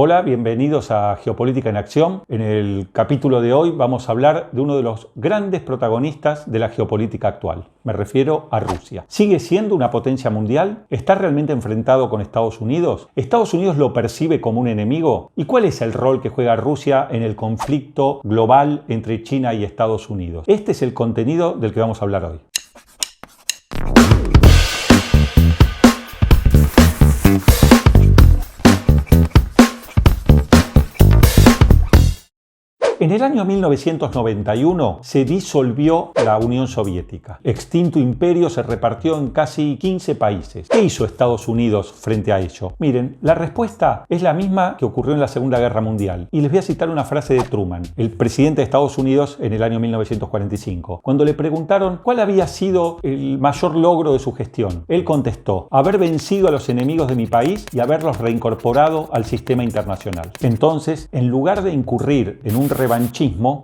Hola, bienvenidos a Geopolítica en Acción. En el capítulo de hoy vamos a hablar de uno de los grandes protagonistas de la geopolítica actual. Me refiero a Rusia. ¿Sigue siendo una potencia mundial? ¿Está realmente enfrentado con Estados Unidos? ¿Estados Unidos lo percibe como un enemigo? ¿Y cuál es el rol que juega Rusia en el conflicto global entre China y Estados Unidos? Este es el contenido del que vamos a hablar hoy. En el año 1991 se disolvió la Unión Soviética. Extinto imperio se repartió en casi 15 países. ¿Qué hizo Estados Unidos frente a ello? Miren, la respuesta es la misma que ocurrió en la Segunda Guerra Mundial. Y les voy a citar una frase de Truman, el presidente de Estados Unidos en el año 1945. Cuando le preguntaron cuál había sido el mayor logro de su gestión, él contestó: haber vencido a los enemigos de mi país y haberlos reincorporado al sistema internacional. Entonces, en lugar de incurrir en un revanchismo,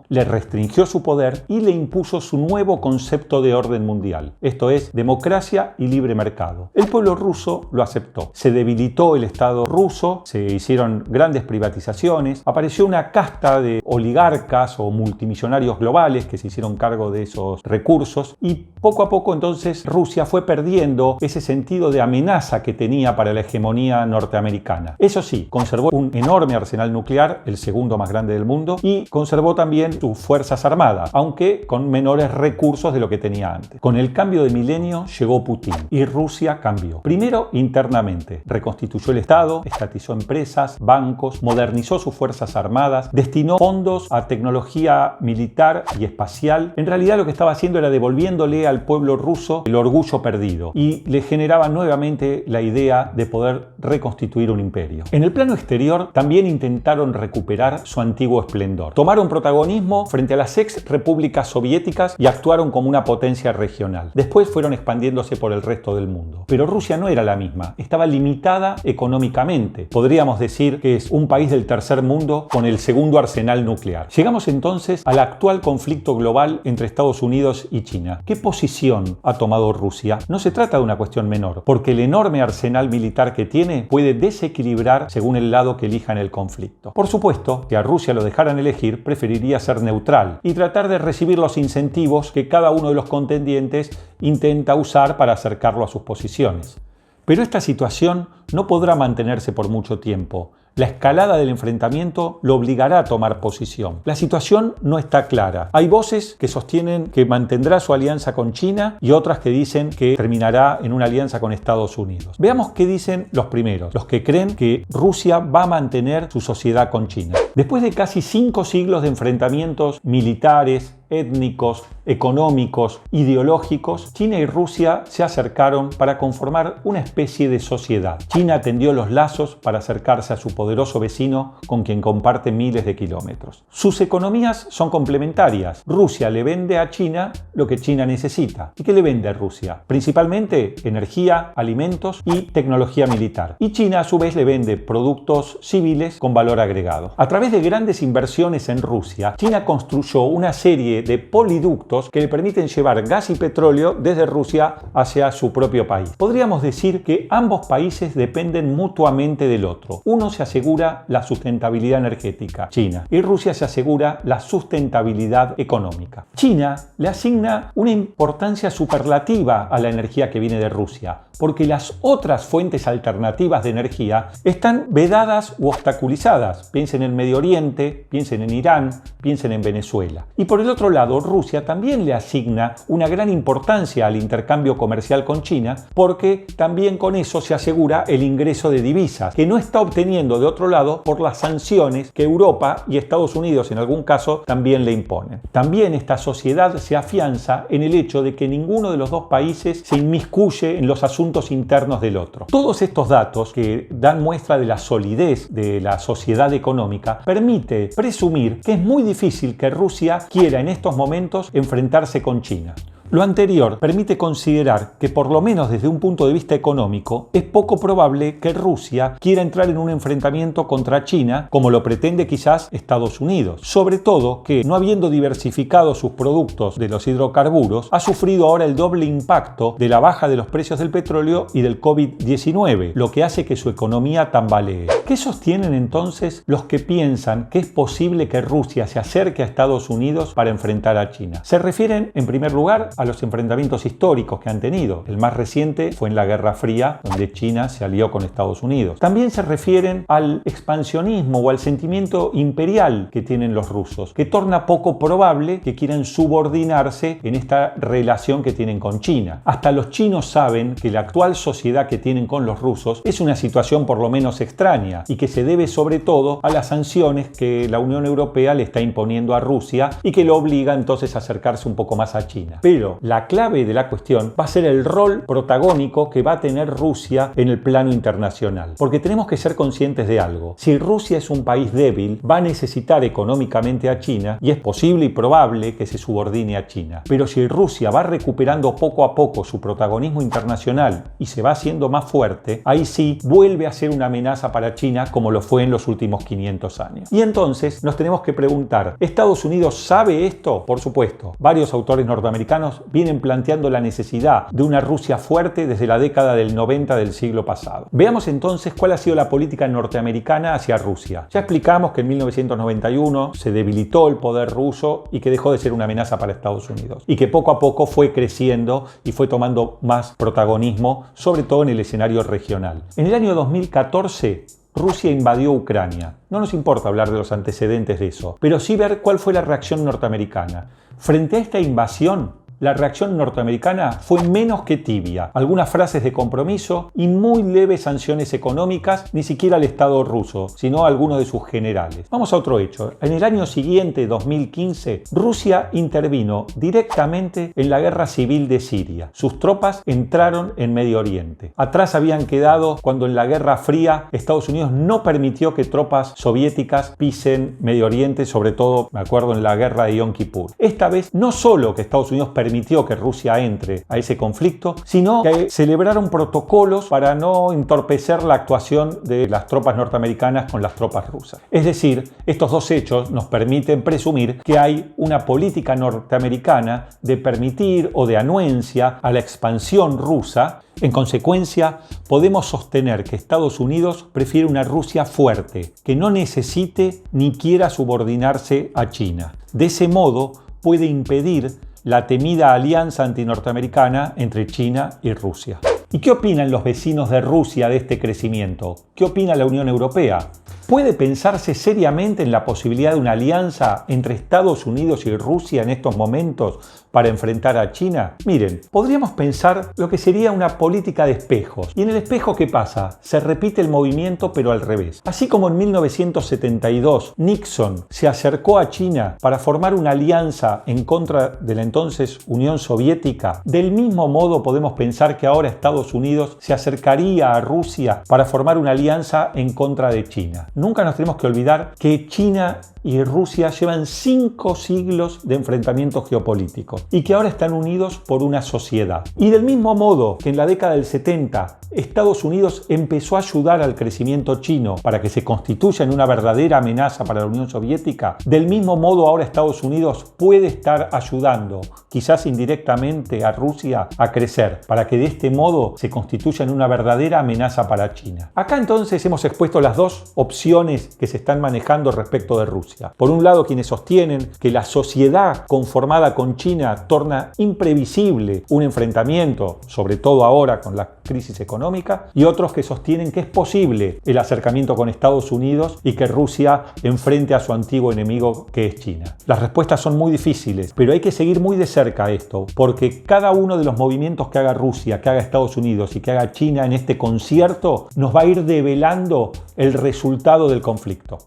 le restringió su poder y le impuso su nuevo concepto de orden mundial, esto es, democracia y libre mercado. El pueblo ruso lo aceptó. Se debilitó el Estado ruso, se hicieron grandes privatizaciones, apareció una casta de oligarcas o multimillonarios globales que se hicieron cargo de esos recursos y poco a poco entonces Rusia fue perdiendo ese sentido de amenaza que tenía para la hegemonía norteamericana. Eso sí, conservó un enorme arsenal nuclear, el segundo más grande del mundo, y conservó también sus fuerzas armadas, aunque con menores recursos de lo que tenía antes. Con el cambio de milenio llegó Putin y Rusia cambió. Primero internamente, reconstituyó el Estado, estatizó empresas, bancos, modernizó sus fuerzas armadas, destinó fondos a tecnología militar y espacial. En realidad lo que estaba haciendo era devolviéndole al pueblo ruso el orgullo perdido y le generaba nuevamente la idea de poder reconstituir un imperio. En el plano exterior también intentaron recuperar su antiguo esplendor. Tomaron protagonismo frente a las ex repúblicas soviéticas y actuaron como una potencia regional. Después fueron expandiéndose por el resto del mundo. Pero Rusia no era la misma, estaba limitada económicamente. Podríamos decir que es un país del tercer mundo con el segundo arsenal nuclear. Llegamos entonces al actual conflicto global entre Estados Unidos y China. ¿Qué posición ha tomado Rusia? No se trata de una cuestión menor, porque el enorme arsenal militar que tiene puede desequilibrar según el lado que elija en el conflicto. Por supuesto, si a Rusia lo dejaran elegir, preferiría ser neutral y tratar de recibir los incentivos que cada uno de los contendientes intenta usar para acercarlo a sus posiciones. Pero esta situación no podrá mantenerse por mucho tiempo. La escalada del enfrentamiento lo obligará a tomar posición. La situación no está clara. Hay voces que sostienen que mantendrá su alianza con China y otras que dicen que terminará en una alianza con Estados Unidos. Veamos qué dicen los primeros, los que creen que Rusia va a mantener su sociedad con China. Después de casi 5 siglos de enfrentamientos militares, étnicos, económicos, ideológicos, China y Rusia se acercaron para conformar una especie de sociedad. China tendió los lazos para acercarse a su poderoso vecino con quien comparte miles de kilómetros. Sus economías son complementarias. Rusia le vende a China lo que China necesita. ¿Y qué le vende a Rusia? Principalmente energía, alimentos y tecnología militar. Y China a su vez le vende productos civiles con valor agregado. A través de grandes inversiones en Rusia, China construyó una serie de poliductos que le permiten llevar gas y petróleo desde Rusia hacia su propio país. Podríamos decir que ambos países dependen mutuamente del otro. Uno se asegura la sustentabilidad energética, China, y Rusia se asegura la sustentabilidad económica. China le asigna una importancia superlativa a la energía que viene de Rusia, porque las otras fuentes alternativas de energía están vedadas u obstaculizadas. Piensen en Medio Oriente, piensen en Irán, piensen en Venezuela. Y por el otro lado, Rusia también le asigna una gran importancia al intercambio comercial con China, porque también con eso se asegura el ingreso de divisas, que no está obteniendo de otro lado por las sanciones que Europa y Estados Unidos en algún caso también le imponen. También esta sociedad se afianza en el hecho de que ninguno de los dos países se inmiscuye en los asuntos internos del otro. Todos estos datos que dan muestra de la solidez de la sociedad económica permite presumir que es muy difícil que Rusia quiera en estos momentos enfrentarse con China. Lo anterior permite considerar que, por lo menos desde un punto de vista económico, es poco probable que Rusia quiera entrar en un enfrentamiento contra China como lo pretende quizás Estados Unidos. Sobre todo que, no habiendo diversificado sus productos de los hidrocarburos, ha sufrido ahora el doble impacto de la baja de los precios del petróleo y del COVID-19, lo que hace que su economía tambalee. ¿Qué sostienen entonces los que piensan que es posible que Rusia se acerque a Estados Unidos para enfrentar a China? Se refieren, en primer lugar, a los enfrentamientos históricos que han tenido. El más reciente fue en la Guerra Fría, donde China se alió con Estados Unidos. También se refieren al expansionismo o al sentimiento imperial que tienen los rusos, que torna poco probable que quieran subordinarse en esta relación que tienen con China. Hasta los chinos saben que la actual sociedad que tienen con los rusos es una situación por lo menos extraña y que se debe sobre todo a las sanciones que la Unión Europea le está imponiendo a Rusia y que lo obliga entonces a acercarse un poco más a China. Pero la clave de la cuestión va a ser el rol protagónico que va a tener Rusia en el plano internacional. Porque tenemos que ser conscientes de algo. Si Rusia es un país débil, va a necesitar económicamente a China y es posible y probable que se subordine a China. Pero si Rusia va recuperando poco a poco su protagonismo internacional y se va haciendo más fuerte, ahí sí vuelve a ser una amenaza para China como lo fue en los últimos 500 años. Y entonces nos tenemos que preguntar, ¿Estados Unidos sabe esto? Por supuesto. Varios autores norteamericanos vienen planteando la necesidad de una Rusia fuerte desde la década del 90 del siglo pasado. Veamos entonces cuál ha sido la política norteamericana hacia Rusia. Ya explicamos que en 1991 se debilitó el poder ruso y que dejó de ser una amenaza para Estados Unidos y que poco a poco fue creciendo y fue tomando más protagonismo, sobre todo en el escenario regional. En el año 2014 Rusia invadió Ucrania. No nos importa hablar de los antecedentes de eso, pero sí ver cuál fue la reacción norteamericana. Frente a esta invasión, la reacción norteamericana fue menos que tibia. Algunas frases de compromiso y muy leves sanciones económicas, ni siquiera al Estado ruso, sino a algunos de sus generales. Vamos a otro hecho. En el año siguiente, 2015, Rusia intervino directamente en la guerra civil de Siria. Sus tropas entraron en Medio Oriente. Atrás habían quedado cuando en la Guerra Fría Estados Unidos no permitió que tropas soviéticas pisen Medio Oriente, sobre todo, me acuerdo, en la guerra de Yom Kippur. Esta vez, no solo que Estados Unidos permitió que Rusia entre a ese conflicto, sino que celebraron protocolos para no entorpecer la actuación de las tropas norteamericanas con las tropas rusas. Es decir, estos dos hechos nos permiten presumir que hay una política norteamericana de permitir o de anuencia a la expansión rusa. En consecuencia, podemos sostener que Estados Unidos prefiere una Rusia fuerte, que no necesite ni quiera subordinarse a China. De ese modo, puede impedir la temida alianza antinorteamericana entre China y Rusia. ¿Y qué opinan los vecinos de Rusia de este crecimiento? ¿Qué opina la Unión Europea? ¿Puede pensarse seriamente en la posibilidad de una alianza entre Estados Unidos y Rusia en estos momentos para enfrentar a China? Miren, podríamos pensar lo que sería una política de espejos. ¿Y en el espejo qué pasa? Se repite el movimiento pero al revés. Así como en 1972 Nixon se acercó a China para formar una alianza en contra de la entonces Unión Soviética, del mismo modo podemos pensar que ahora Estados Unidos se acercaría a Rusia para formar una alianza en contra de China. Nunca nos tenemos que olvidar que China y Rusia llevan 5 siglos de enfrentamientos geopolíticos y que ahora están unidos por una sociedad. Y del mismo modo que en la década del 70 Estados Unidos empezó a ayudar al crecimiento chino para que se constituya en una verdadera amenaza para la Unión Soviética, del mismo modo ahora Estados Unidos puede estar ayudando, quizás indirectamente, a Rusia a crecer, para que de este modo se constituya en una verdadera amenaza para China. Acá entonces hemos expuesto las dos opciones que se están manejando respecto de Rusia. Por un lado, quienes sostienen que la sociedad conformada con China torna imprevisible un enfrentamiento, sobre todo ahora con la crisis económica, y otros que sostienen que es posible el acercamiento con Estados Unidos y que Rusia enfrente a su antiguo enemigo que es China. Las respuestas son muy difíciles, pero hay que seguir muy de cerca esto, porque cada uno de los movimientos que haga Rusia, que haga Estados Unidos y que haga China en este concierto nos va a ir develando el resultado del conflicto.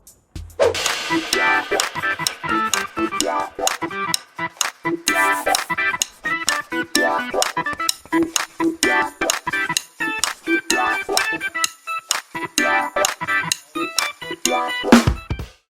Yeah.